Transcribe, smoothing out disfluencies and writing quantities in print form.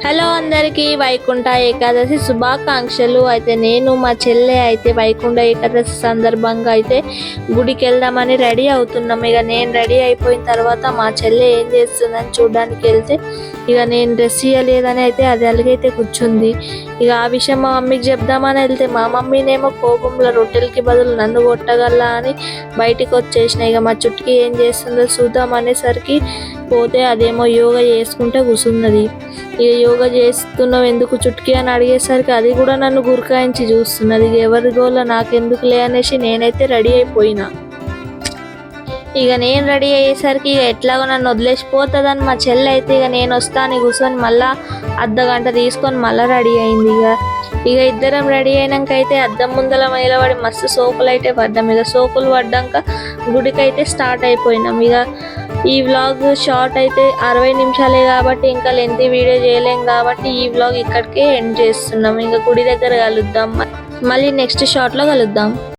Hello అందరికీ వైకుంఠ ఏకాదశి శుభాకాంక్షలు. అయితే నేను మా చెల్లె అయితే వైకుంఠ ఏకాదశి సందర్భంగా అయితే గుడికి వెళ్దామని రెడీ అవుతున్నాం. ఇక నేను రెడీ అయిపోయిన తర్వాత మా చెల్లె ఏం చేస్తుందని చూడడానికి వెళ్తే ఇక నేను డ్రెస్ ఇవ్వలేదని అయితే అది అలాగైతే కూర్చుంది. ఇక ఆ విషయం మా మమ్మీకి చెప్దామని వెళ్తే మా మమ్మీనేమో కోపంలో రొట్టెలకి బదులు నన్ను కొట్టగల అని బయటికి వచ్చేసిన. ఇక మా చుట్టుకి ఏం చేస్తుందో చూద్దాం అనేసరికి పోతే అదేమో యోగా చేసుకుంటే కూర్చున్నది. ఇక యోగా చేస్తున్నావు ఎందుకు చుట్టుకి అని అడిగేసరికి అది కూడా నన్ను గురకాయించి చూస్తున్నది. ఇక ఎవరి గోల నాకెందుకులే అనేసి నేనైతే రెడీ అయిపోయినా. ఇక నేను రెడీ అయ్యేసరికి ఇక ఎట్లాగో నన్ను వదిలేసిపోతుందని మా చెల్లి అయితే ఇక నేను వస్తాను కూర్చొని మళ్ళా అర్ధగంట తీసుకొని మళ్ళీ రెడీ అయింది. ఇక ఇద్దరం రెడీ అయినాక అయితే అద్దం ముందల నిలబడి మస్తు సోకులు అయితే పడ్డాం. ఇక సోకులు పడ్డాక గుడికి అయితే స్టార్ట్ అయిపోయినాం. ఇక ఈ వ్లాగ్ షార్ట్ అయితే 60 నిమిషాలే కాబట్టి ఇంకా లెంతీ వీడియో చేయలేం కాబట్టి ఈ వ్లాగ్ ఇక్కడికే ఎండ్ చేస్తున్నాం. ఇంకా గుడి దగ్గర కలుద్దాం, మళ్ళీ నెక్స్ట్ షార్ట్లో కలుద్దాం.